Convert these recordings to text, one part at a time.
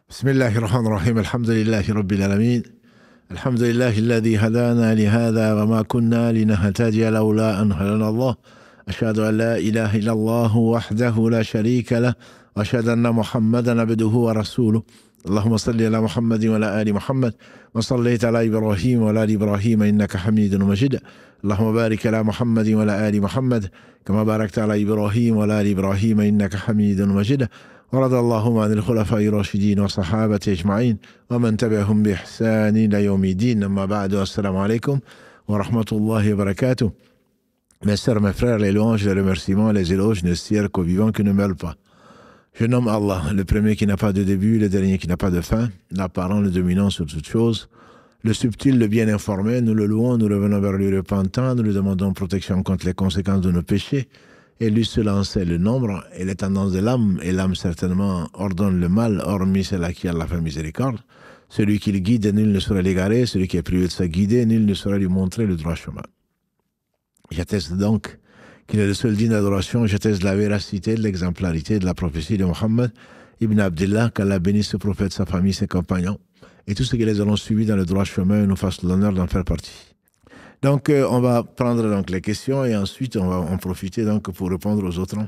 بسم الله الرحمن الرحيم الحمد لله رب العالمين الحمد لله الذي هدانا لهذا وما كنا لنهتدي لولا أن هدانا الله أشهد أن لا إله إلا الله وحده لا شريك له وأشهد أن محمدا عبده ورسوله اللهم صل على محمد وعلى آل محمد وصليت على إبراهيم وعلى آل إبراهيم إنك حميد مجيد اللهم بارك على محمد وعلى آل محمد كما باركت على إبراهيم وعلى آل إبراهيم إنك حميد مجيد ورضى اللهم عن الخلفاء الراشدين والصحابة أجمعين ومن تبعهم بإحسان إلى يوم الدين أما بعد السلام عليكم ورحمة الله وبركاته. Mes sœurs, mes frères, les louanges, les remerciements, les éloges ne sirent qu'aux vivants qui ne meurent pas. Je nomme Allah, le premier qui n'a pas de début, le dernier qui n'a pas de fin, l'apparent, le dominant sur toutes choses, le subtil, le bien informé. Nous le louons, nous revenons vers lui repentant, nous lui demandons protection contre les conséquences de nos péchés. Et lui seul en sait le nombre et les tendances de l'âme, et l'âme certainement ordonne le mal, hormis celle à qui Allah fait miséricorde. Celui qui le guide, nul ne saurait l'égarer, celui qui est privé de sa guidée, nul ne saurait lui montrer le droit chemin. J'atteste donc qu'il est le seul digne d'adoration, j'atteste de la véracité, de l'exemplarité, de la prophétie de Mohammed ibn Abdullah, qu'Allah bénisse ce prophète, sa famille, ses compagnons, et tous ceux qui les auront suivis dans le droit chemin et nous fassent l'honneur d'en faire partie. Donc, on va prendre donc les questions et ensuite on va en profiter donc pour répondre aux autres.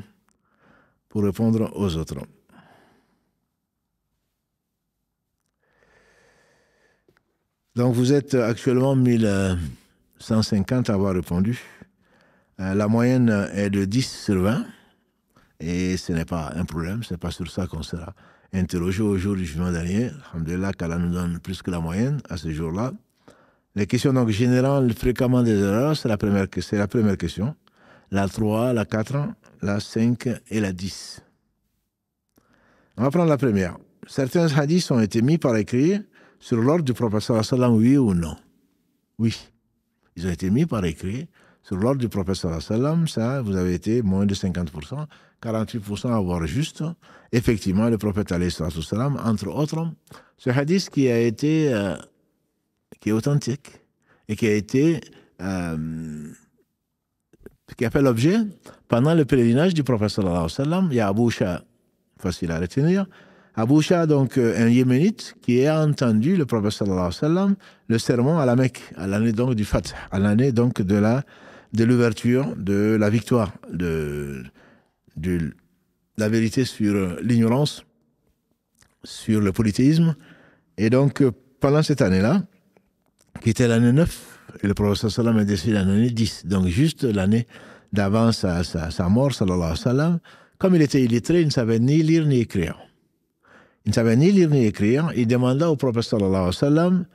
Donc, vous êtes actuellement 1150 à avoir répondu. La moyenne est de 10 sur 20 et ce n'est pas un problème, ce n'est pas sur ça qu'on sera interrogé au jour du jugement dernier. Alhamdulillah, qu'Allah nous donne plus que la moyenne à ce jour-là. Les questions donc générales, fréquemment des erreurs, c'est la première question. La 3, la 4, la 5 et la 10. On va prendre la première. Certains hadiths ont été mis par écrit sur l'ordre du prophète sallallahu alayhi wa sallam, oui ou non? Oui. Ils ont été mis par écrit sur l'ordre du prophète sallallahu alayhi wa sallam. Ça, vous avez été moins de 50%, 48% à avoir juste. Effectivement, le prophète alayhi wa sallam, entre autres, ce hadith qui a été... qui est authentique et qui a été qui a fait l'objet pendant le pèlerinage du prophète sallallahu alayhi wa sallam. Il y a Abu Shah, facile à retenir. Abu Shah, donc un yéménite qui a entendu le prophète sallallahu alayhi wa sallam le sermon à la Mecque, à l'année donc du Fath, à l'année donc de l'ouverture, de la victoire, de la vérité sur l'ignorance, sur le polythéisme. Et donc pendant cette année-là, qui était l'année 9, et le prophète sallam est décédé l'année 10, donc juste l'année d'avant sa mort, sallallahu alayhi wa sallam. Comme il était illettré, il ne savait ni lire ni écrire. Il demanda au prophète sallallahu alayhi wa sallam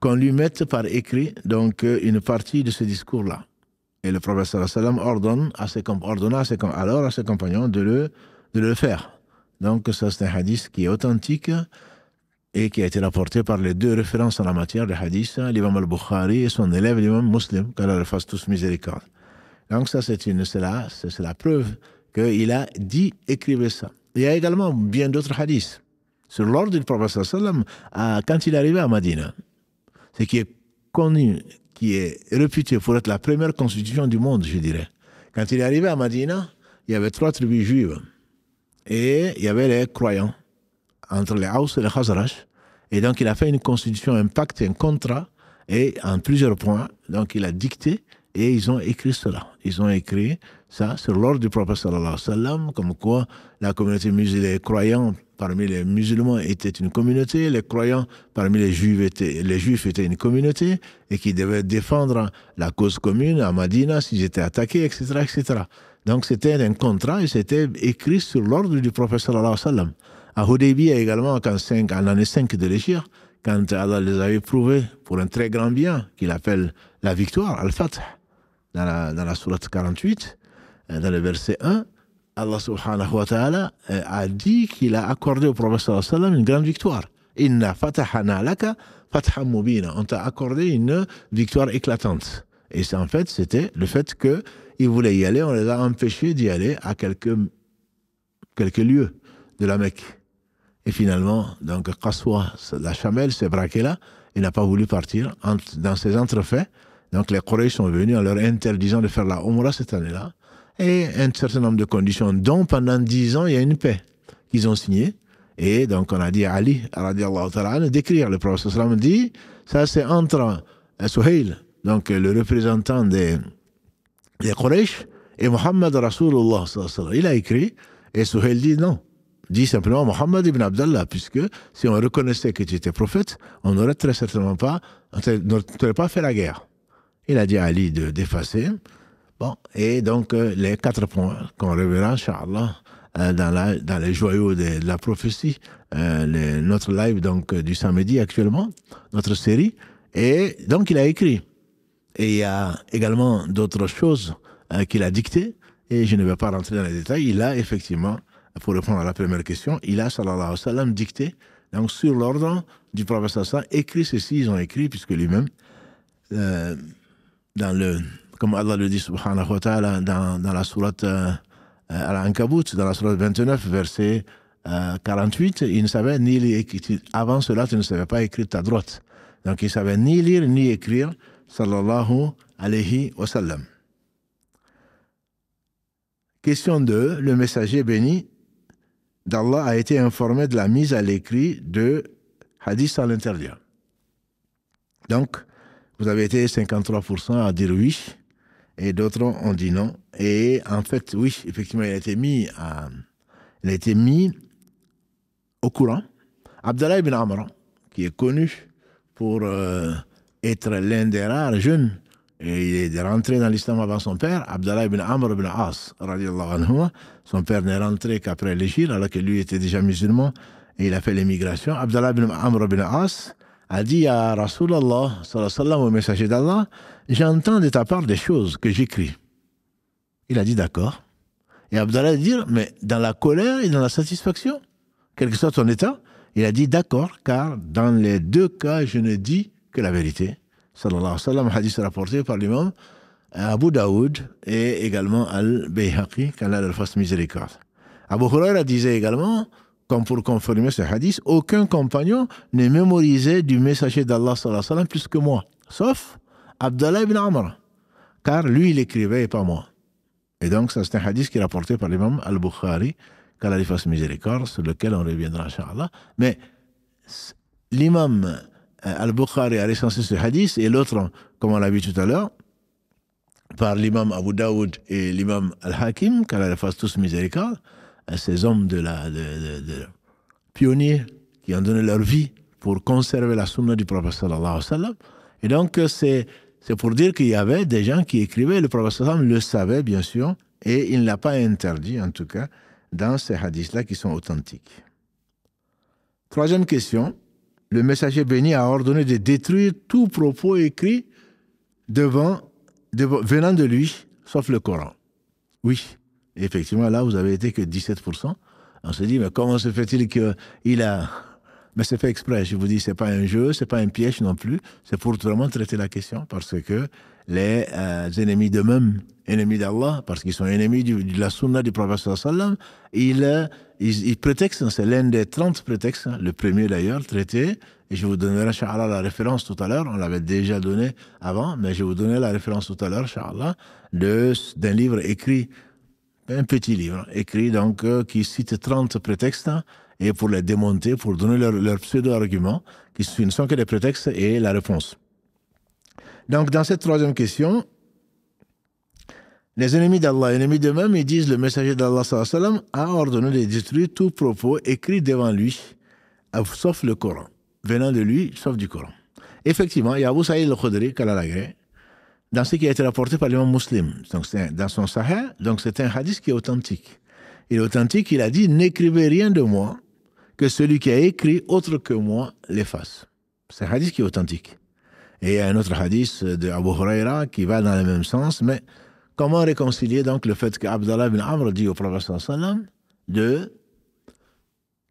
qu'on lui mette par écrit donc une partie de ce discours-là. Et le prophète sallallahu alayhi wa sallam ordonna à ses compagnons de le faire. Donc ça c'est un hadith qui est authentique, et qui a été rapporté par les deux références en la matière de hadith, l'imam al-Bukhari et son élève l'imam Muslim, qu'Allah le fasse tous miséricorde. Donc ça c'est la preuve qu'il a dit, écrivez ça. Il y a également bien d'autres hadiths sur l'ordre du prophète sallallahu alayhi wa sallam quand il est arrivé à Madina. Ce qui est connu, qui est réputé pour être la première constitution du monde, je dirais. Quand il est arrivé à Madina, il y avait 3 tribus juives et il y avait les croyants entre les Haus et les Khazraj. Et donc, il a fait une constitution, un pacte, un contrat, et en plusieurs points. Donc, il a dicté, et ils ont écrit cela. Ils ont écrit ça sur l'ordre du prophète sallallahu alayhi wa sallam, comme quoi la communauté musulmane, les croyants parmi les musulmans étaient une communauté, les croyants parmi les juifs étaient une communauté, et qui devaient défendre la cause commune à Madina s'ils étaient attaqués, etc., etc. Donc, c'était un contrat, et c'était écrit sur l'ordre du prophète sallallahu alayhi wa sallam. À Hudaybiyah également, en l'année 5 de l'Égypte, quand Allah les avait prouvés pour un très grand bien, qu'il appelle la victoire, Al-Fath, dans la sourate 48, dans le verset 1, Allah subhanahu wa ta'ala a dit qu'il a accordé au prophète sallallahu alayhi wa sallam une grande victoire. Inna fatahana laka fathan mubina. On t'a accordé une victoire éclatante. Et c'est, en fait, c'était le fait qu'ils voulaient y aller, on les a empêchés d'y aller à quelques lieues de la Mecque. Et finalement, donc, Qaswa, la chamelle, s'est braquée là, il n'a pas voulu partir. Dans ces entrefaits, donc les Quraysh sont venus en leur interdisant de faire la Umrah cette année-là, et un certain nombre de conditions, dont pendant 10 ans, il y a une paix qu'ils ont signée, Et donc, on a dit à Ali, radiallahu ta'ala, d'écrire. Le prophète sallam dit, ça c'est entre Suhail, donc le représentant des Quraysh, et Muhammad Rasulullah sallallahu alayhi wa sallam. Il a écrit, et Suhail dit non. Dit simplement Muhammad ibn Abdallah, puisque si on reconnaissait que tu étais prophète, on n'aurait très certainement pas, on n'aurait pas fait la guerre. Il a dit à Ali d'effacer. Bon, et donc les 4 points qu'on reverra, Inch'Allah, dans les joyaux de la prophétie, notre live donc du samedi actuellement, notre série, et donc il a écrit. Et il y a également d'autres choses qu'il a dictées, et je ne vais pas rentrer dans les détails. Il a effectivement, pour répondre à la première question, il a, sallallahu alayhi wa sallam, dicté, donc sur l'ordre du prophète sallallahu alayhi wa sallam, écrit ceci, ils ont écrit, puisque lui-même, comme Allah le dit, subhanahu wa ta'ala, dans la sourate Al-Ankabut, dans la sourate 29, verset 48, il ne savait ni lire, avant cela, tu ne savais pas écrire ta droite. Donc il ne savait ni lire, ni écrire, sallallahu alayhi wa sallam. Question 2. Le messager béni d'Allah a été informé de la mise à l'écrit de hadith sans l'interdire. Donc, vous avez été 53% à dire oui, et d'autres ont dit non. Et en fait, oui, effectivement, il a été mis au courant. Abdallah ibn Amr, qui est connu pour être l'un des rares jeunes, et il est rentré dans l'islam avant son père, Abdallah ibn Amr ibn As, radiallahu anhu. Son père n'est rentré qu'après l'Égypte, alors que lui était déjà musulman, et il a fait l'émigration. Abdallah ibn Amr ibn As a dit à Rasulallah, sallallahu alayhi wa sallam, au messager d'Allah, j'entends de ta part des choses que j'écris. Il a dit d'accord. Et Abdallah a dit, mais dans la colère et dans la satisfaction, quel que soit ton état, il a dit d'accord, car dans les 2 cas, je ne dis que la vérité. Sallallahu alayhi wa sallam, hadith rapporté par l'imam Abu Daoud et également Al-Bayhaqi, qu'Allah leur fasse miséricorde. Abu Huraira disait également, comme pour confirmer ce hadith, aucun compagnon n'est mémorisé du messager d'Allah sallallahu alayhi wa sallam plus que moi, sauf Abdallah ibn Amr, car lui il écrivait et pas moi. Et donc ça c'est un hadith qui est rapporté par l'imam Al-Bukhari, qu'Allah lui fasse miséricorde, sur lequel on reviendra inchallah. Mais l'imam Al-Bukhari a recensé ce hadith, et l'autre, comme on l'a vu tout à l'heure, par l'imam Abu Daoud et l'imam Al-Hakim, qu'Allah les fasse tous miséricorde, ces hommes de pionniers qui ont donné leur vie pour conserver la sunna du prophète sallallahu alayhi wa sallam. Et donc c'est pour dire qu'il y avait des gens qui écrivaient, le prophète sallallahu alayhi wa sallam le savait bien sûr, et il ne l'a pas interdit en tout cas dans ces hadiths-là qui sont authentiques. 3e question. Le messager béni a ordonné de détruire tout propos écrit venant de lui, sauf le Coran. Oui, et effectivement, là, vous avez été que 17%. On se dit, mais comment se fait-il qu'il a... Mais c'est fait exprès, je vous dis, c'est pas un jeu, c'est pas un piège non plus, c'est pour vraiment traiter la question, parce que les ennemis d'eux-mêmes, ennemis d'Allah, parce qu'ils sont ennemis de la sunna du prophète sallallahu alayhi wa sallam, ils prétextent, c'est l'un des 30 prétextes, le premier d'ailleurs, traité, et je vous donnerai, Inch'Allah, la référence tout à l'heure, on l'avait déjà donné avant, mais je vais vous donner la référence tout à l'heure, Inch'Allah, d'un livre écrit, un petit livre, écrit donc, qui cite 30 prétextes, et pour les démonter, pour donner leurs pseudo-arguments, qui ne sont que des prétextes, et la réponse. Donc, dans cette 3e question, les ennemis d'Allah, ennemis d'eux-mêmes, ils disent, le messager d'Allah sallallahu alayhi wa sallam a ordonné de détruire tout propos écrit devant lui, sauf le Coran, venant de lui, sauf du Coran. Effectivement, il y a Abu Saïd al-Khudri, qu'Allah l'agrée, dans ce qui a été rapporté par l'imam Muslim, donc dans son Sahih, donc c'est un hadith qui est authentique. Il est authentique, il a dit, n'écrivez rien de moi, que celui qui a écrit autre que moi l'efface. C'est un hadith qui est authentique. Et il y a un autre hadith de Abu Huraira qui va dans le même sens, mais comment réconcilier donc le fait qu'Abdallah ibn Amr dit au prophète sallallahu alayhi wa sallam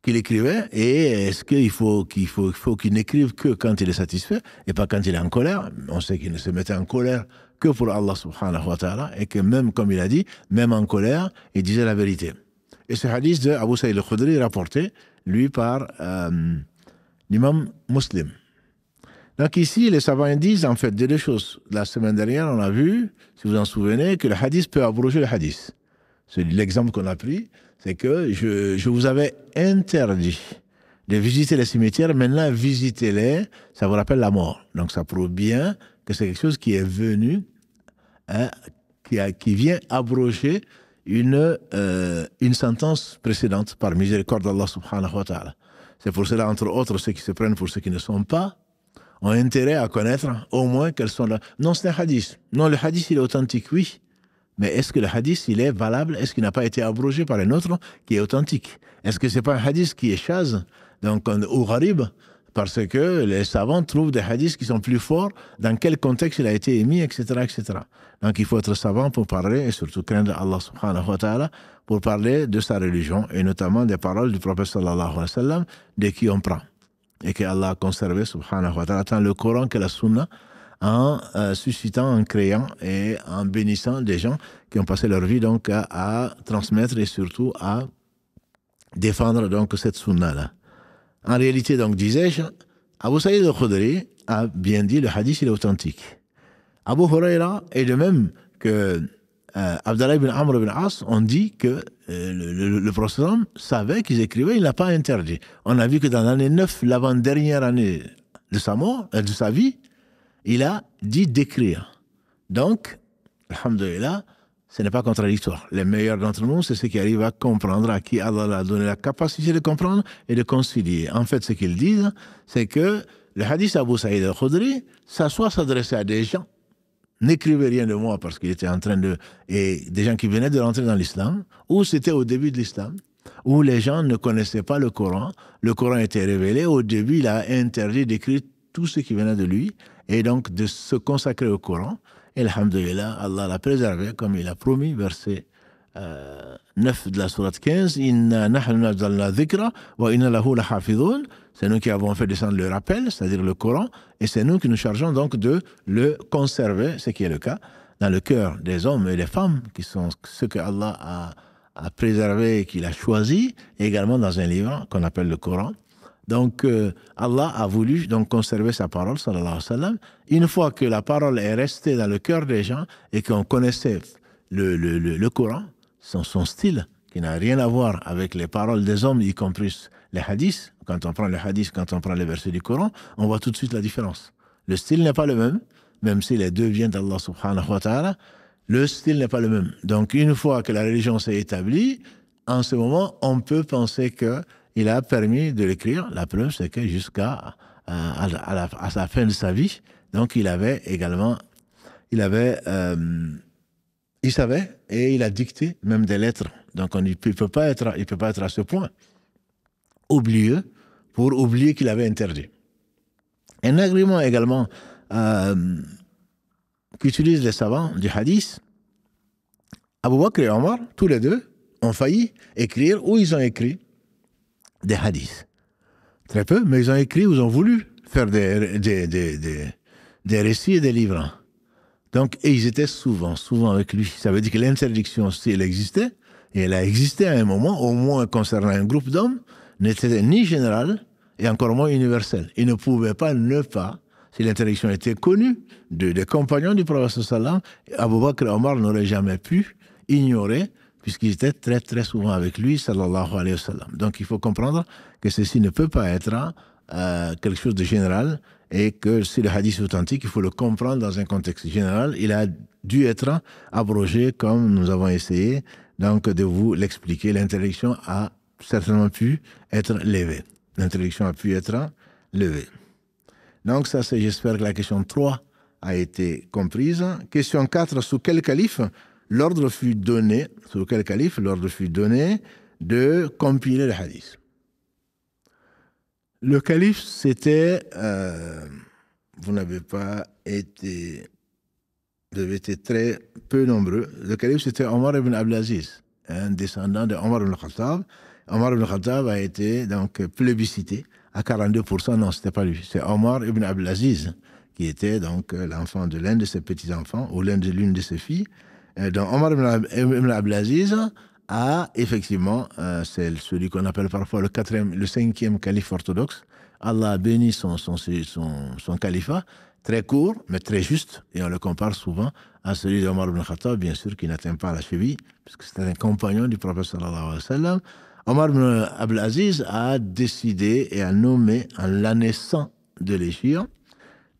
qu'il écrivait, et est-ce qu'il faut qu'il n'écrive que quand il est satisfait et pas quand il est en colère? On sait qu'il ne se mettait en colère que pour Allah subhanahu wa ta'ala, et que même, comme il a dit, même en colère, il disait la vérité. Et ce hadith de Abu Saïd al-Khudri est rapporté, lui, par l'imam Muslim. Donc ici, les savants disent en fait 2 choses. La semaine dernière, on a vu, si vous en souvenez, que le hadith peut abroger le hadith. C'est l'exemple qu'on a pris, c'est que je vous avais interdit de visiter les cimetières. Maintenant, visitez-les, ça vous rappelle la mort. Donc, ça prouve bien que c'est quelque chose qui est venu, hein, qui vient abroger une sentence précédente par miséricorde d'Allah subhanahu wa ta'ala. C'est pour cela, entre autres, ceux qui se prennent pour ceux qui ne sont pas, ont intérêt à connaître au moins quels sont là. Non, c'est un hadith. Non, le hadith, il est authentique, oui. Mais est-ce que le hadith, il est valable? Est-ce qu'il n'a pas été abrogé par un autre qui est authentique? Est-ce que c'est pas un hadith qui est chaz, donc, ou gharib? Parce que les savants trouvent des hadiths qui sont plus forts, dans quel contexte il a été émis, etc., etc. Donc, il faut être savant pour parler, et surtout craindre Allah subhanahu wa ta'ala, pour parler de sa religion, et notamment des paroles du prophète sallallahu alayhi wa sallam, de qui on prend. Et que Allah a conservé, subhanahu wa ta'ala, tant le Coran que la Sunna, en suscitant, en créant et en bénissant des gens qui ont passé leur vie donc à transmettre et surtout à défendre donc cette Sunna-là. En réalité, donc, disais-je, Abu Saïd al-Khudri a bien dit le hadith, il est authentique. Abu Huraira, et de même que Abdallah ibn Amr ibn As, ont dit que le prophète savait qu'ils écrivaient, il n'a pas interdit. On a vu que dans l'année 9, l'avant-dernière année de sa mort, de sa vie, il a dit d'écrire. Donc, alhamdoulilah, ce n'est pas contradictoire. Les meilleurs d'entre nous, c'est ceux qui arrivent à comprendre, à qui Allah a donné la capacité de comprendre et de concilier. En fait, ce qu'ils disent, c'est que le hadith Abu Saïd al-Khudri, ça soit s'adresser à des gens, n'écrivez rien de moi parce qu'il était en train de... Et des gens qui venaient de rentrer dans l'islam, ou c'était au début de l'islam, où les gens ne connaissaient pas le Coran était révélé, au début, il a interdit d'écrire tout ce qui venait de lui, et donc de se consacrer au Coran. Et alhamdoulilah, Allah l'a préservé, comme il a promis, verset 9 de la sourate 15, Inna nahnu nazzalna dhikra wa inna lahu lahafidhun. C'est nous qui avons fait descendre le rappel, c'est-à-dire le Coran, et c'est nous qui nous chargeons donc de le conserver, ce qui est le cas, dans le cœur des hommes et des femmes, qui sont ceux que Allah a préservés et qu'il a choisis, et également dans un livre qu'on appelle le Coran. Donc, Allah a voulu donc conserver sa parole, sallallahu alayhi wa sallam. Une fois que la parole est restée dans le cœur des gens et qu'on connaissait le Coran, son style, qui n'a rien à voir avec les paroles des hommes, y compris les hadiths. Quand on prend les hadiths, quand on prend les versets du Coran, on voit tout de suite la différence. Le style n'est pas le même si les deux viennent d'Allah subhanahu wa ta'ala, le style n'est pas le même. Donc, une fois que la religion s'est établie, en ce moment, on peut penser que il a permis de l'écrire. La preuve, c'est que jusqu'à à sa fin de sa vie, donc il avait également, il savait et il a dicté même des lettres. Donc il peut pas être à ce point oublieux pour oublier qu'il avait interdit. Un argument également qu'utilisent les savants du hadith, Abu Bakr et Omar, tous les deux, ont failli écrire ou ils ont écrit des hadiths. Très peu, mais ils ont écrit ou ils ont voulu faire des récits et des livres. Donc, et ils étaient souvent avec lui. Ça veut dire que l'interdiction, si elle existait, et elle a existé à un moment, au moins concernant un groupe d'hommes, n'était ni générale et encore moins universelle. Ils ne pouvaient pas ne pas, si l'interdiction était connue des compagnons du prophète sallallahu alayhi wa sallam, Abu Bakr et Omar n'auraient jamais pu ignorer, puisqu'ils étaient très très souvent avec lui, sallallahu alayhi wa sallam. Donc il faut comprendre que ceci ne peut pas être quelque chose de général, et que si le hadith est authentique, il faut le comprendre dans un contexte général. Il a dû être abrogé, comme nous avons essayé donc de vous l'expliquer. L'interdiction a certainement pu être levée. L'interdiction a pu être levée. Donc ça, c'est, j'espère que la question 3 a été comprise. Question 4, sous quel calife l'ordre fut donné de compiler le hadith? Le calife, c'était... vous n'avez pas été... Vous avez été très peu nombreux. Le calife, c'était Omar ibn Abdelaziz, un descendant de Omar ibn Khattab. Omar ibn Khattab a été donc plébiscité à 42%. Non, c'était pas lui. C'est Omar ibn Abdelaziz, qui était donc l'enfant de l'un de ses petits-enfants, ou l'une de ses filles. Donc Omar ibn Abdelaziz a effectivement, c'est celui qu'on appelle parfois le 5e calife orthodoxe. Allah a béni son califat, très court, mais très juste, et on le compare souvent à celui d'Omar ibn Khattab, bien sûr, qui n'atteint pas la cheville, puisque c'était un compagnon du prophète sallallahu alayhi wa sallam. Omar ibn Abdelaziz a décidé et a nommé en l'année 100 de l'Hégire,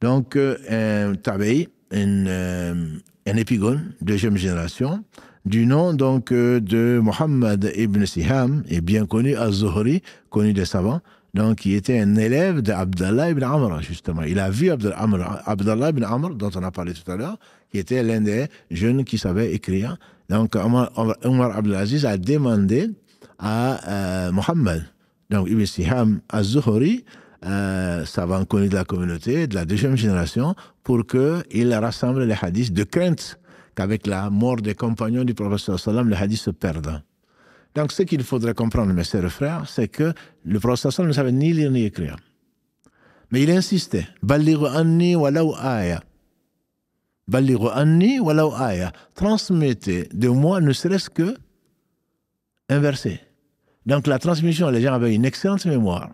donc un tabeï, un épigone, deuxième génération, du nom donc de Mohammed ibn Siham, et bien connu Az-Zuhri, connu des savants, donc qui était un élève d'Abdallah ibn Amr, justement. Il a vu Abdallah ibn Amr, dont on a parlé tout à l'heure, qui était l'un des jeunes qui savaient écrire. Donc Omar Abdelaziz a demandé à Mohammed, donc ibn Siham Az-Zuhri, savant connu de la communauté, de la deuxième génération, pour qu'il rassemble les hadiths de crainte qu'avec la mort des compagnons du prophète sallam, les hadiths se perdent. Donc ce qu'il faudrait comprendre, mes chers frères, c'est que le prophète sallam ne savait ni lire ni écrire. Mais il insistait, « Ballighu anni walaw aya » Ballighu anni walaw aya. Transmettez de moi ne serait-ce que un verset. Donc la transmission, les gens avaient une excellente mémoire.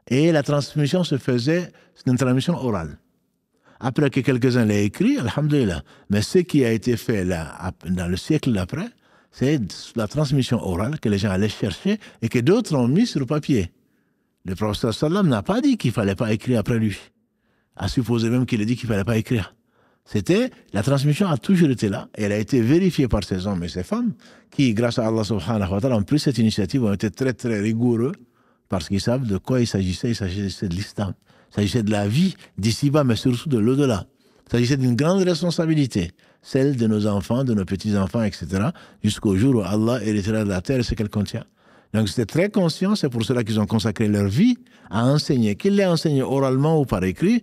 Et la transmission se faisait, c'est une transmission orale. Après que quelques-uns l'aient écrit, alhamdoulilah. Mais ce qui a été fait là, dans le siècle d'après, c'est la transmission orale que les gens allaient chercher et que d'autres ont mis sur le papier. Le prophète sallam n'a pas dit qu'il ne fallait pas écrire après lui. À supposer même qu'il ait dit qu'il ne fallait pas écrire. C'était, la transmission a toujours été là, et elle a été vérifiée par ces hommes et ces femmes qui, grâce à Allah subhanahu wa ta'ala, ont pris cette initiative, ont été très très rigoureux, parce qu'ils savent de quoi il s'agissait de l'islam. Il s'agissait de la vie d'ici-bas, mais surtout de l'au-delà. Il s'agissait d'une grande responsabilité, celle de nos enfants, de nos petits-enfants, etc., jusqu'au jour où Allah héritera de la terre ce qu'elle contient. Donc c'était très conscient, c'est pour cela qu'ils ont consacré leur vie à enseigner. Qu'ils l'aient enseigné oralement ou par écrit,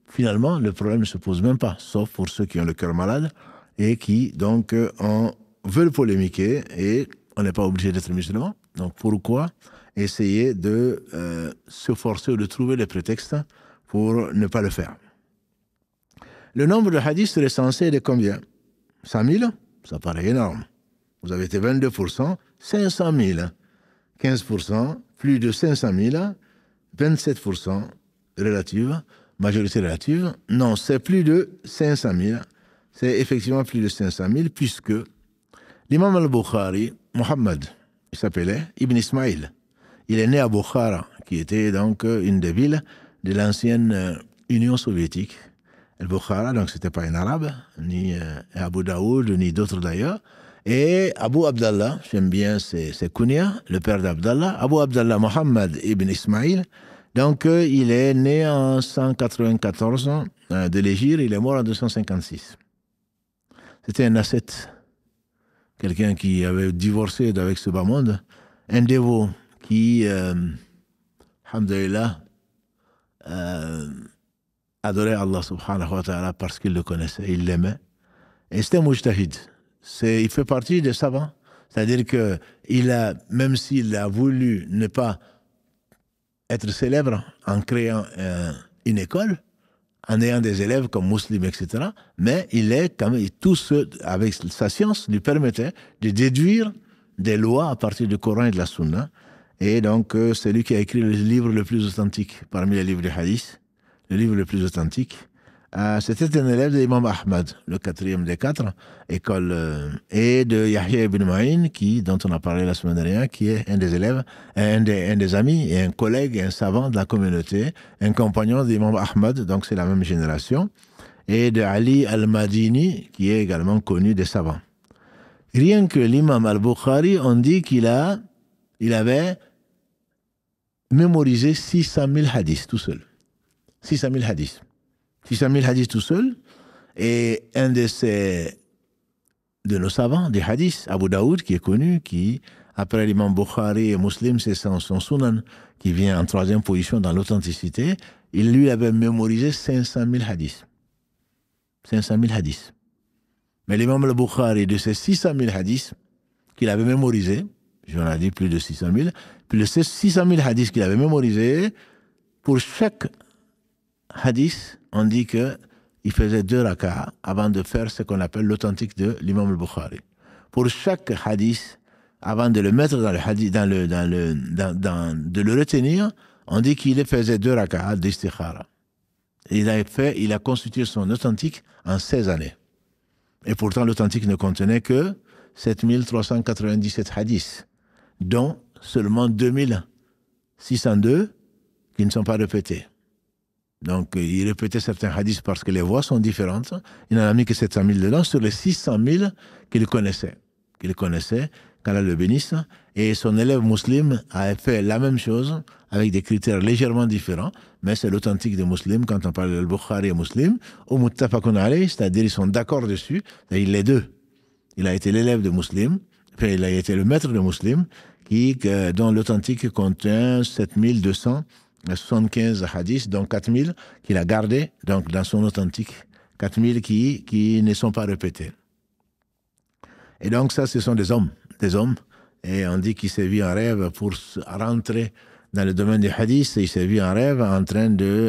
finalement, le problème ne se pose même pas, sauf pour ceux qui ont le cœur malade et qui, donc, veulent polémiquer, et on n'est pas obligé d'être musulman. Donc pourquoi essayer de se forcer ou de trouver des prétextes pour ne pas le faire? Le nombre de hadiths recensés est de combien? 100 000? Ça paraît énorme. Vous avez été 22%, 500 000, 15%, plus de 500 000, 27% relative, majorité relative. Non, c'est plus de 500 000. C'est effectivement plus de 500 000, puisque l'imam al-Bukhari, Mohammed, il s'appelait Ibn Ismaïl. Il est né à Bukhara, qui était donc une des villes de l'ancienne Union soviétique. Bukhara, donc c'était pas un arabe, ni Abu Daoud, ni d'autres d'ailleurs. Et Abu Abdallah, j'aime bien ses kunya, le père d'Abdallah, Abu Abdallah Mohammed ibn Ismaïl. Donc il est né en 194 de l'Hégire, il est mort en 256. C'était un ascète, quelqu'un qui avait divorcé avec ce bas monde, un dévot qui, alhamdulillah, adorait Allah subhanahu wa ta'ala parce qu'il le connaissait, il l'aimait. Et c'était un mujtahid. Il fait partie des savants. C'est-à-dire que même s'il a voulu ne pas être célèbre en créant une école, en ayant des élèves comme Muslim, etc., mais il est quand même, tout ce, avec sa science, lui permettait de déduire des lois à partir du Coran et de la Sunna. Et donc, c'est lui qui a écrit le livre le plus authentique parmi les livres de hadith, le livre le plus authentique. C'était un élève de l'imam Ahmad, le 4e des 4 écoles, et de Yahya ibn Ma'in, dont on a parlé la semaine dernière, qui est un des élèves, un des amis, et un collègue, et un savant de la communauté, un compagnon de l'imam Ahmad, donc c'est la même génération, et de Ali al-Madini, qui est également connu des savants. Rien que l'imam al-Bukhari, on dit qu'il avait mémorisé 600 000 hadiths tout seul. 600 000 hadiths. 600 000 hadiths tout seul. Et un de nos savants des hadiths, Abu Daoud, qui est connu, qui, après l'imam Bukhari et Muslim, c'est son sunan, qui vient en 3e position dans l'authenticité, il lui avait mémorisé 500 000 hadiths. 500 000 hadiths. Mais l'imam al-Bukhari, de ces 600 000 hadiths qu'il avait mémorisés, j'en ai dit plus de 600 000, plus de ces 600 000 hadiths qu'il avait mémorisés, pour chaque hadith, on dit qu'il faisait 2 rak'ah avant de faire ce qu'on appelle l'authentique de l'imam al-Bukhari. Pour chaque hadith, avant de le mettre dans le hadith, de le retenir, on dit qu'il faisait 2 rak'ah d'istikhara. Il a constitué son authentique en 16 années. Et pourtant, l'authentique ne contenait que 7397 hadiths, dont seulement 2602 qui ne sont pas répétés. Donc, il répétait certains hadiths parce que les voix sont différentes. Il n'en a mis que 700 000 dedans sur les 600 000 qu'il connaissait. Qu'Allah le bénisse. Et son élève musulman a fait la même chose avec des critères légèrement différents, mais c'est l'authentique des musulmans quand on parle de Bukhari et Muslim, ou muttafaqun alayh, c'est-à-dire ils sont d'accord dessus, c'est-à-dire les deux. Il a été l'élève de Muslim, enfin, il a été le maître de Muslim, dont l'authentique contient 7275 hadiths, dont 4000 qu'il a gardés donc, dans son authentique, 4000 qui ne sont pas répétés. Et donc ça, ce sont des hommes, et on dit qu'il s'est vu en rêve pour rentrer dans le domaine du hadith, il s'est vu en rêve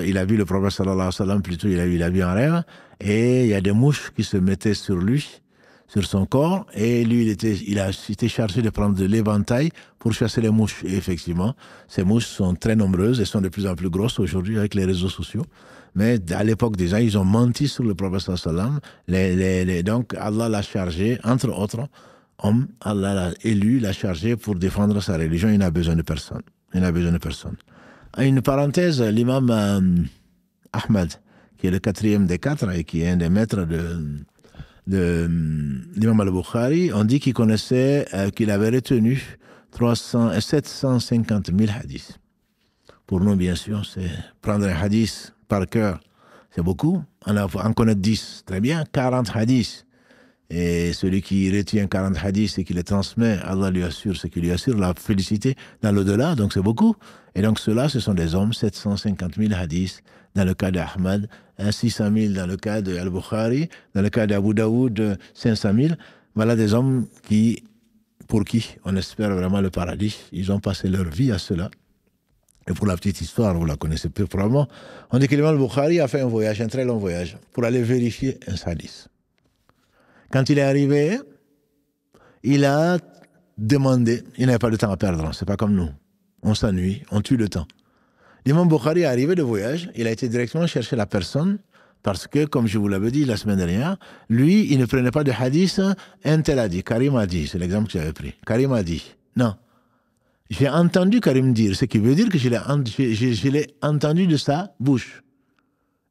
il a vu le prophète sallallahu alayhi wa sallam, plutôt il a vu en rêve, et il y a des mouches qui se mettaient sur lui, sur son corps, et lui, il a été chargé de prendre de l'éventail pour chasser les mouches. Et effectivement, ces mouches sont très nombreuses et sont de plus en plus grosses aujourd'hui avec les réseaux sociaux. Mais à l'époque déjà, ils ont menti sur le prophète sallallahu alayhi wa sallam. Donc Allah l'a chargé, entre autres hommes, Allah l'a élu, l'a chargé pour défendre sa religion. Il n'a besoin de personne. Une parenthèse, l'imam Ahmad, qui est le 4e des 4 et qui est un des maîtres de l'imam al-Bukhari, on dit qu'il connaissait, qu'il avait retenu 750 000 hadiths. Pour nous, bien sûr, c'est prendre un hadith par cœur, c'est beaucoup. On connaît 10, très bien, 40 hadiths. Et celui qui retient 40 hadiths et qui les transmet, Allah lui assure ce qu'il lui assure, la félicité dans l'au-delà, donc c'est beaucoup. Et donc ceux-là, ce sont des hommes, 750 000 hadiths dans le cas d'Ahmad, 600 000 dans le cas d'Al-Bukhari, dans le cas d'Abu Daoud, 500 000. Voilà des hommes pour qui on espère vraiment le paradis. Ils ont passé leur vie à cela. Et pour la petite histoire, vous la connaissez peu probablement, on dit que l'imam Al-Bukhari a fait un voyage, un très long voyage, pour aller vérifier un hadith. Quand il est arrivé, il a demandé, il n'avait pas de temps à perdre, c'est pas comme nous. On s'ennuie, on tue le temps. L'imam Bukhari est arrivé de voyage, il a été directement chercher la personne, parce que, comme je vous l'avais dit la semaine dernière, lui, il ne prenait pas de hadith, un tel a dit, Karim a dit, c'est l'exemple que j'avais pris. Karim a dit, non. J'ai entendu Karim dire, ce qui veut dire que je l'ai entendu de sa bouche.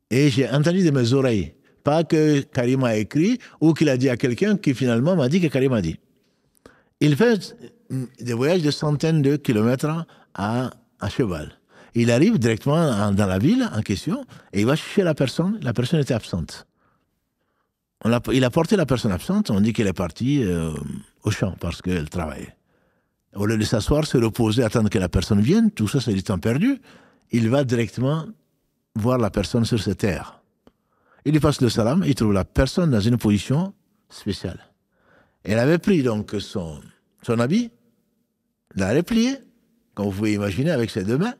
Et j'ai entendu de mes oreilles. Pas que Karim a écrit ou qu'il a dit à quelqu'un qui finalement m'a dit que Karim a dit. Il fait des voyages de centaines de kilomètres à cheval. Il arrive directement dans la ville en question et il va chercher la personne était absente. Il a porté la personne absente, on dit qu'elle est partie au champ parce qu'elle travaillait. Au lieu de s'asseoir, se reposer, attendre que la personne vienne, tout ça c'est du temps perdu, il va directement voir la personne sur ses terres. Il lui passe le salam, il trouve la personne dans une position spéciale. Elle avait pris donc son habit, l'a replié, comme vous pouvez imaginer, avec ses deux mains,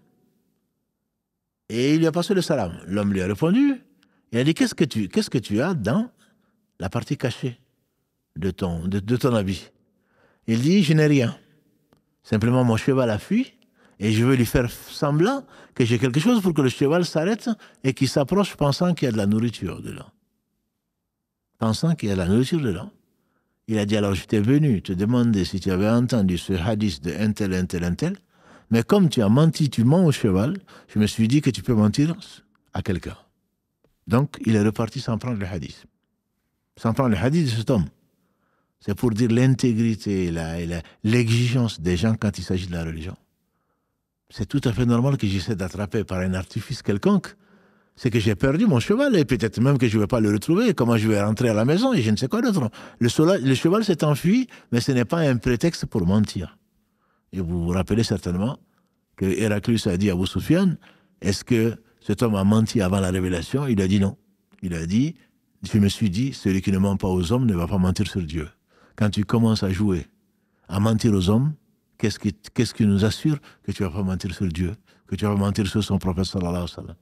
et il lui a passé le salam. L'homme lui a répondu, il a dit, qu'est-ce que tu as dans la partie cachée de ton habit? Il dit, je n'ai rien. Simplement, mon cheval a fui, et je veux lui faire semblant que j'ai quelque chose pour que le cheval s'arrête et qu'il s'approche pensant qu'il y a de la nourriture dedans. Il a dit, alors je t'ai venu te demander si tu avais entendu ce hadith de un tel, mais comme tu as menti, tu mens au cheval, je me suis dit que tu peux mentir à quelqu'un. Donc, il est reparti sans prendre le hadith. Sans prendre le hadith de cet homme. C'est pour dire l'intégrité, l'exigence des gens quand il s'agit de la religion. C'est tout à fait normal que j'essaie d'attraper par un artifice quelconque. C'est que j'ai perdu mon cheval et peut-être même que je ne vais pas le retrouver. Comment je vais rentrer à la maison et je ne sais quoi d'autre. Le cheval s'est enfui, mais ce n'est pas un prétexte pour mentir. Et vous vous rappelez certainement que Héraclius a dit à Abu Sufyan, est-ce que cet homme a menti avant la révélation? Il a dit non. Il a dit, je me suis dit, celui qui ne ment pas aux hommes ne va pas mentir sur Dieu. Quand tu commences à jouer, à mentir aux hommes, qu'est-ce qui nous assure que tu ne vas pas mentir sur Dieu, que tu vas pas mentir sur son prophète sallallahu alayhi wa sallam?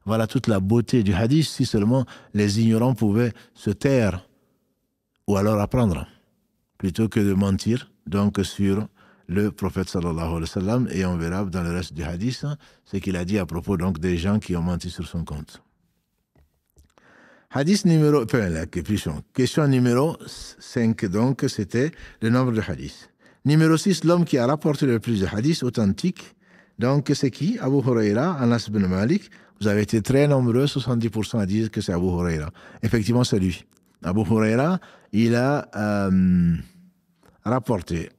Voilà toute la beauté du hadith, si seulement les ignorants pouvaient se taire ou alors apprendre, plutôt que de mentir donc sur le prophète sallallahu alayhi wa sallam. Et on verra dans le reste du hadith ce qu'il a dit à propos donc des gens qui ont menti sur son compte. Hadith question numéro 5, donc, c'était le nombre de hadiths. Numéro 6, l'homme qui a rapporté le plus de hadiths authentiques. Donc, c'est qui? Abu Huraira, Anas ibn Malik. Vous avez été très nombreux, 70% à dire que c'est Abu Huraira. Effectivement, c'est lui. Abu Huraira, il a rapporté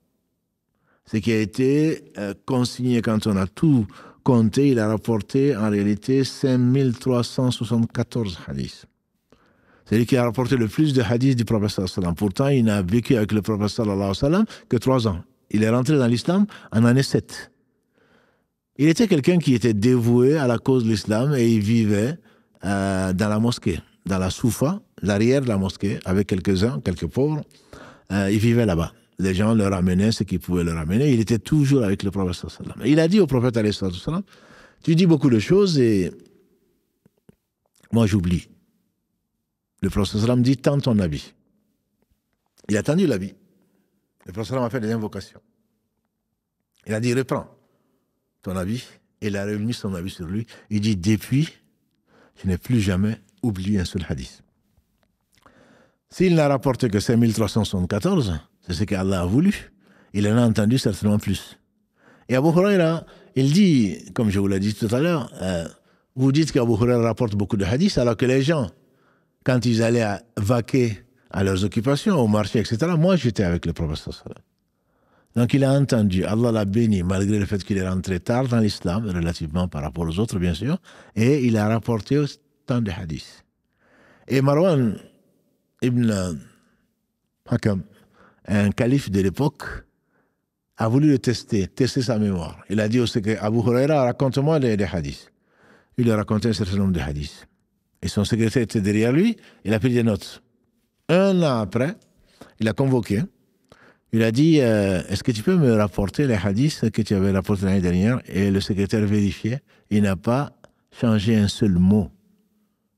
ce qui a été consigné quand on a tout compté. Il a rapporté en réalité 5374 hadiths. C'est lui qui a rapporté le plus de hadiths du prophète sallallahu alayhi wa sallam. Pourtant, il n'a vécu avec le prophète sallallahu alayhi wa sallam que 3 ans. Il est rentré dans l'islam en année 7. Il était quelqu'un qui était dévoué à la cause de l'islam et il vivait dans la mosquée, dans la soufa, l'arrière de la mosquée, avec quelques-uns, quelques pauvres. Il vivait là-bas. Les gens le ramenaient ce qu'ils pouvaient le ramener. Il était toujours avec le prophète sallallahu alayhi wa sallam. Il a dit au prophète alayhi wa sallam, tu dis beaucoup de choses et moi j'oublie. Le prophète sallam dit, tends ton habit. Il a tendu l'habit. Le prophète sallam a fait des invocations. Il a dit, reprends ton habit. Et il a remis son habit sur lui. Il dit, depuis, je n'ai plus jamais oublié un seul hadith. S'il n'a rapporté que 5374, c'est ce qu'Allah a voulu. Il en a entendu certainement plus. Et Abu Huraira, il dit, comme je vous l'ai dit tout à l'heure, vous dites qu'Abu Huraira rapporte beaucoup de hadiths, alors que les gens, quand ils allaient vaquer à leurs occupations, au marché, etc., moi, j'étais avec le prophète sallallahu alayhi wa sallam. Donc, il a entendu, Allah l'a béni, malgré le fait qu'il est rentré tard dans l'islam, relativement par rapport aux autres, bien sûr, et il a rapporté autant de hadiths. Et Marwan ibn Hakam, un calife de l'époque, a voulu le tester sa mémoire. Il a dit au secrétaire, Abu Huraira, raconte-moi des hadiths. Il lui a raconté un certain nombre de hadiths. Et son secrétaire était derrière lui, il a pris des notes. Un an après, il a convoqué. Il a dit, est-ce que tu peux me rapporter les hadiths que tu avais rapportés l'année dernière? Et le secrétaire vérifiait. Il n'a pas changé un seul mot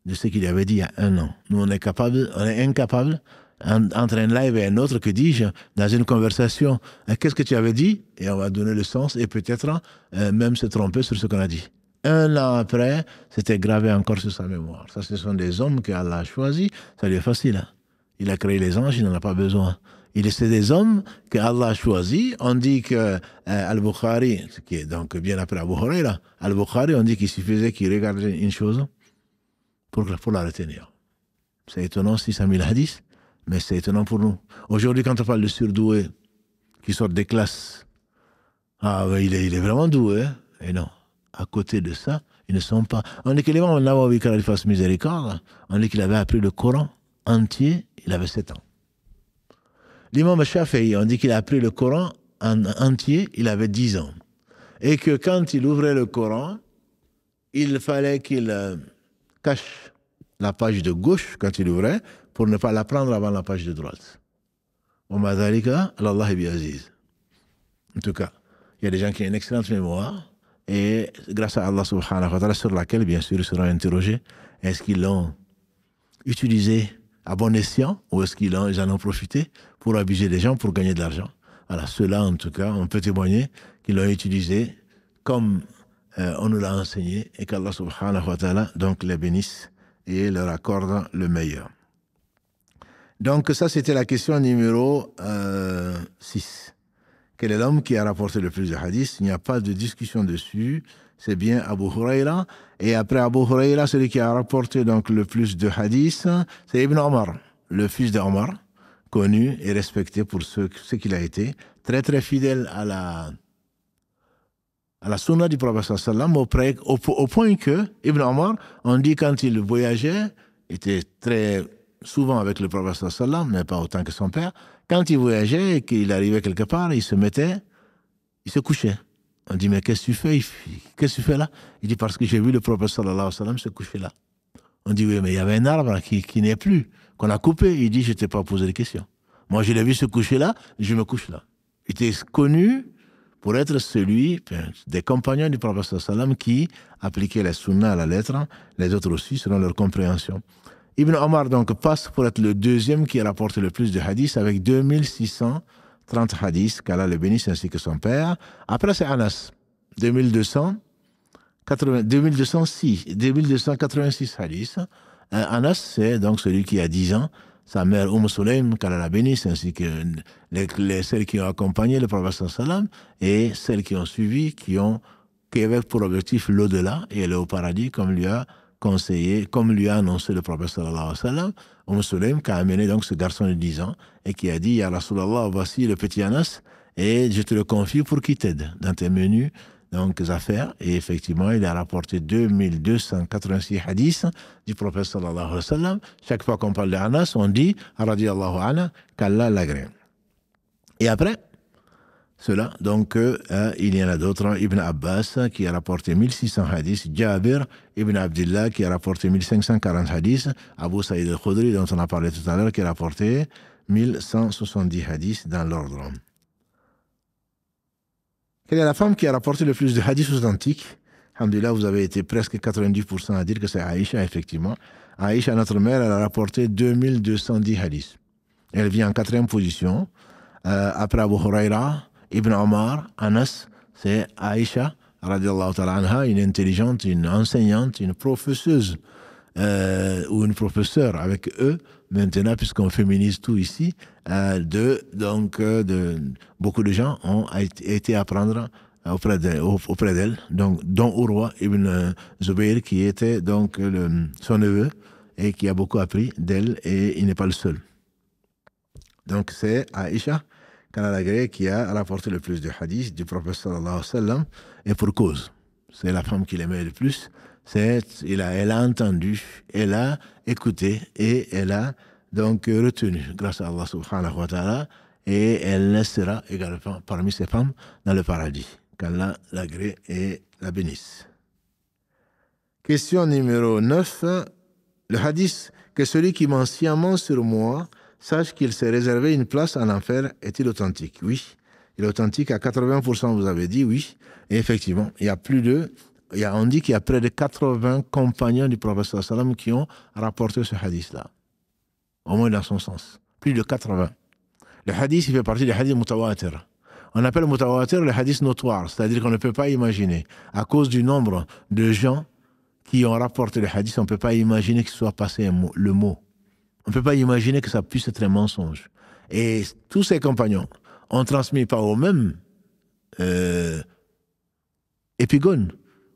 de ce qu'il avait dit il y a un an. Nous, on est incapable, entre un live et un autre, que dis-je, dans une conversation, qu'est-ce que tu avais dit? Et on va donner le sens et peut-être même se tromper sur ce qu'on a dit. Un an après, c'était gravé encore sur sa mémoire. Ça, ce sont des hommes qu'Allah a choisis. Ça lui est facile. Hein? Il a créé les anges, il n'en a pas besoin. C'est des hommes qu'Allah a choisis. On dit que Al-Bukhari, qui est donc bien après Abu Huraira, Al-Bukhari, on dit qu'il suffisait qu'il regarde une chose pour la retenir. C'est étonnant, 600 000 hadiths, mais c'est étonnant pour nous. Aujourd'hui, quand on parle de surdoués qui sortent des classes, il est vraiment doué. Hein? Et non. À côté de ça, ils ne sont pas. On dit que l'imam Nawawi, quand il fasse miséricorde, on dit qu'il avait appris le Coran entier, il avait 7 ans. L'imam Shafi'i, on dit qu'il a appris le Coran entier, il avait 10 ans. Et que quand il ouvrait le Coran, il fallait qu'il cache la page de gauche quand il ouvrait pour ne pas la prendre avant la page de droite. En tout cas, il y a des gens qui ont une excellente mémoire. Et grâce à Allah subhanahu wa ta'ala, sur laquelle, bien sûr, ils seront interrogés, est-ce qu'ils l'ont utilisé à bon escient ou est-ce qu'ils en ont profité pour abuser des gens, pour gagner de l'argent? Voilà, ceux-là, en tout cas, on peut témoigner qu'ils l'ont utilisé comme on nous l'a enseigné et qu'Allah subhanahu wa ta'ala donc les bénisse et leur accorde le meilleur. Donc ça, c'était la question numéro 6. Quel est l'homme qui a rapporté le plus de hadiths? Il n'y a pas de discussion dessus. C'est bien Abu Huraira. Et après Abu Huraira, celui qui a rapporté donc le plus de hadiths, c'est Ibn Omar, le fils d'Omar, connu et respecté pour ce qu'il a été. Très très fidèle à la sunna du prophète sallam, au point que Ibn Omar, on dit quand il voyageait, était très souvent avec le prophète sallam, mais pas autant que son père. Quand il voyageait et qu'il arrivait quelque part, il se couchait. On dit, mais qu'est-ce que tu fais? Qu'est-ce que tu fais là? Il dit, parce que j'ai vu le prophète sallallahu alayhi wa sallam se coucher là. On dit, oui, mais il y avait un arbre qui n'est plus, qu'on a coupé. Il dit, je ne t'ai pas posé de questions. Moi, je l'ai vu se coucher là, je me couche là. Il était connu pour être celui des compagnons du prophète sallallahu alayhi wa sallam qui appliquaient la sunna à la lettre, les autres aussi, selon leur compréhension. Ibn Omar donc passe pour être le deuxième qui rapporte le plus de hadiths avec 2630 hadiths, qu'Allah le bénisse ainsi que son père. Après c'est Anas, 2286 hadiths. Anas c'est donc celui qui a 10 ans sa mère Sulaym, qu'Allah la bénisse, ainsi que celles qui ont accompagné le prophète sallam et celles qui ont suivi, qui avaient pour objectif l'au-delà et aller au paradis, comme lui a conseillé, comme lui a annoncé le prophète sallallahu alayhi wa sallam. Sulaym qui a amené donc ce garçon de 10 ans et qui a dit, Ya Rasulallah, voici le petit Anas et je te le confie pour qu'il t'aide dans tes menus donc affaires. Et effectivement, il a rapporté 2286 hadiths du prophète sallallahu alayhi wa sallam. Chaque fois qu'on parle d'Anas, on dit radiyallahu anhu, qu'Allah l'agrée. Et après cela, donc, il y en a d'autres. Ibn Abbas qui a rapporté 1600 hadiths, Jabir Ibn Abdullah qui a rapporté 1540 hadiths, Abu Saïd al-Khudri dont on a parlé tout à l'heure qui a rapporté 1170 hadiths dans l'ordre. Quelle est la femme qui a rapporté le plus de hadiths authentiques? Alhamdulillah, vous avez été presque 90% à dire que c'est Aïcha, effectivement. Aïcha, notre mère, elle a rapporté 2210 hadiths. Elle vient en 4e position. Après Abu Huraira, Ibn Omar, Anas, c'est Aïcha, radiallahu ta'ala anha, une intelligente, une enseignante, une professeuse, ou une professeure avec eux, maintenant, puisqu'on féminise tout ici, beaucoup de gens ont été apprendre auprès d'elle, donc, dont Urwa ibn Zubayr, qui était donc son neveu, et qui a beaucoup appris d'elle, et il n'est pas le seul. Donc c'est Aïcha, qui a rapporté le plus de hadiths du prophète sallallahu alayhi wa sallam, et pour cause. C'est la femme qui l'aimait le plus. Elle a entendu, elle a écouté, et elle a donc retenu, grâce à Allah subhanahu wa ta'ala, et elle sera également parmi ces femmes dans le paradis. Qu'Allah l'agrée et la bénisse. Question numéro 9. Le hadith que celui qui ment sciemment sur moi sache qu'il s'est réservé une place en enfer est-il authentique? Oui. Il est authentique à 80%, vous avez dit oui. Et effectivement, on dit qu'il y a près de 80 compagnons du prophète sallallahu alayhi wa sallam qui ont rapporté ce hadith-là. Au moins dans son sens. Plus de 80. Le hadith, il fait partie des hadiths mutawatir. On appelle mutawatir le hadith notoire, c'est-à-dire qu'on ne peut pas imaginer, à cause du nombre de gens qui ont rapporté le hadith, on ne peut pas imaginer qu'il soit passé le mot. On ne peut pas imaginer que ça puisse être un mensonge. Et tous ces compagnons ont transmis pas aux mêmes épigones.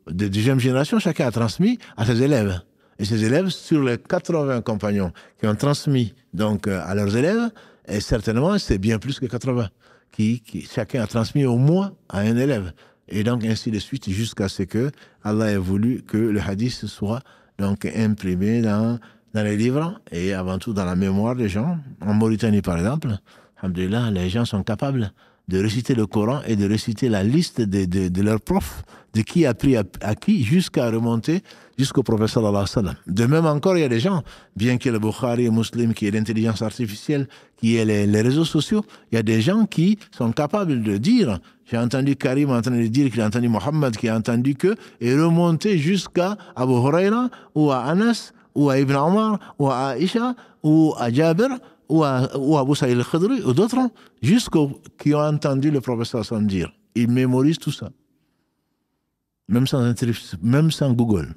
De deuxième génération, chacun a transmis à ses élèves. Et ces élèves, sur les 80 compagnons qui ont transmis donc à leurs élèves, et certainement c'est bien plus que 80, chacun a transmis au moins à un élève. Et donc ainsi de suite, jusqu'à ce que Allah ait voulu que le hadith soit donc imprimé dans les livres et avant tout dans la mémoire des gens. En Mauritanie, par exemple, alhamdoulilah, les gens sont capables de réciter le Coran et de réciter la liste de leurs profs, de qui a pris à qui, jusqu'à remonter jusqu'au prophète sallallahu alayhi wa sallam. De même encore, il y a des gens, bien qu'il y ait le Bukhari et Muslim, qui est l'intelligence artificielle, qui est les réseaux sociaux, il y a des gens qui sont capables de dire, j'ai entendu Karim en train de dire qu'il a entendu Mohammed, qui a entendu que, et remonter jusqu'à Abu Huraira, ou à Anas, ou à Ibn Omar, ou à Aïcha, ou à Jabir, ou à Abu Saïd al-Khudri, ou d'autres, jusqu'aux qui ont entendu le prophète sallam dire. Ils mémorisent tout ça. Même sans Google.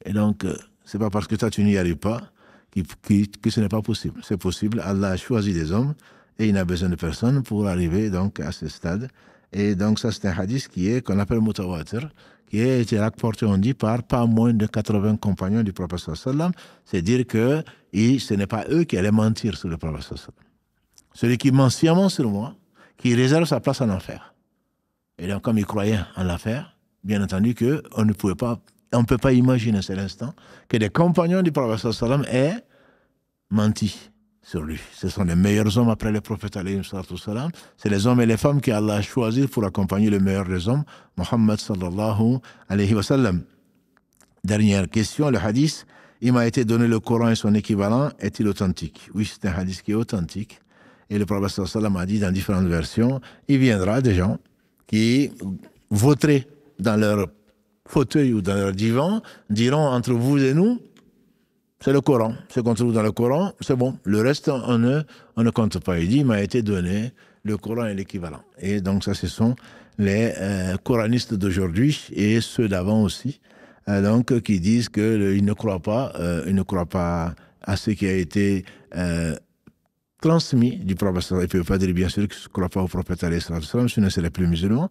Et donc, c'est pas parce que toi tu n'y arrives pas que ce n'est pas possible. C'est possible. Allah a choisi des hommes et il n'a besoin de personne pour arriver donc à ce stade. Et donc ça c'est un hadith qu'on appelle mutawatir, qui a été rapporté, on dit, par pas moins de 80 compagnons du prophète sallam. C'est dire que ce n'est pas eux qui allaient mentir sur le prophète sallam. Celui qui ment sciemment sur moi, qui réserve sa place en enfer. Et donc comme il croyait en l'affaire, bien entendu qu'on ne peut pas imaginer à cet instant que des compagnons du prophète sallam aient menti sur lui. Ce sont les meilleurs hommes après les prophètes alayhi sallam. C'est les hommes et les femmes qu'Allah a choisis pour accompagner le meilleur des hommes, Muhammad sallallahu alayhi wa sallam. Dernière question, le hadith, il m'a été donné le Coran et son équivalent, est-il authentique? Oui, c'est un hadith qui est authentique. Et le prophète sallallahu alayhi wa sallam a dit dans différentes versions, il viendra des gens qui voteraient dans leur fauteuil ou dans leur divan, diront entre vous et nous, c'est le Coran. Ce qu'on trouve dans le Coran, c'est bon. Le reste, on ne compte pas. Il dit, il m'a été donné le Coran et l'équivalent. Et donc ça, ce sont les coranistes d'aujourd'hui et ceux d'avant aussi, donc qui disent qu'ils ne croient pas à ce qui a été transmis du prophète. Il ne peut pas dire bien sûr qu'il ne croit pas au prophète, sinon ce ne serait plus musulman.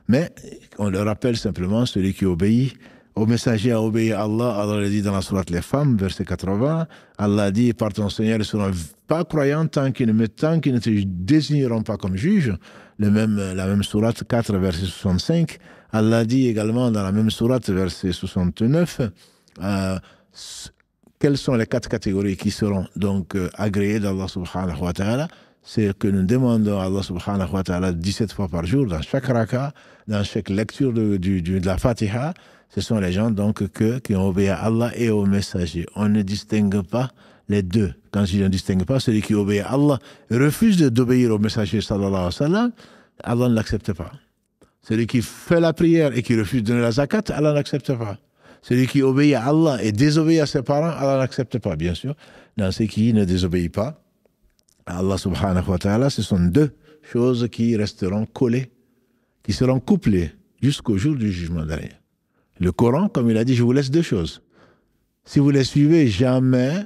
Mais on le rappelle simplement, celui qui obéit au messager a obéi à Allah. Allah le dit dans la sourate Les Femmes, verset 80. Allah dit, par ton Seigneur, ils ne seront pas croyants tant qu'ils ne te désigneront pas comme juge. La même sourate 4, verset 65. Allah dit également dans la même sourate, verset 69, quelles sont les 4 catégories qui seront donc agréées d'Allah subhanahu wa ta'ala. C'est que nous demandons à Allah subhanahu wa ta'ala 17 fois par jour, dans chaque raka, dans chaque lecture de la Fatiha. Ce sont les gens donc qui ont obéi à Allah et au messager. On ne distingue pas les deux. Quand je dis on ne distingue pas, celui qui obéit à Allah refuse d'obéir au messager sallallahu alayhi wa sallam, Allah ne l'accepte pas. Celui qui fait la prière et qui refuse de donner la zakat, Allah n'accepte pas. Celui qui obéit à Allah et désobéit à ses parents, Allah n'accepte pas, bien sûr. Dans ceux qui ne désobéissent pas à Allah subhanahu wa ta'ala, ce sont 2 choses qui resteront collées, qui seront couplées jusqu'au jour du jugement dernier. Le Coran, comme il a dit, je vous laisse 2 choses. Si vous les suivez, jamais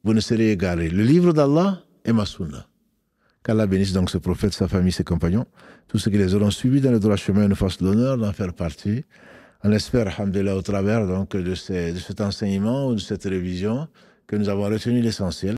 vous ne serez égarés. Le livre d'Allah et ma sunna. Qu'Allah bénisse donc ce prophète, sa famille, ses compagnons. Tous ceux qui les auront suivis dans le droit chemin nous fassent l'honneur d'en faire partie. On espère, alhamdulillah, au travers donc, de cet enseignement ou de cette révision, que nous avons retenu l'essentiel.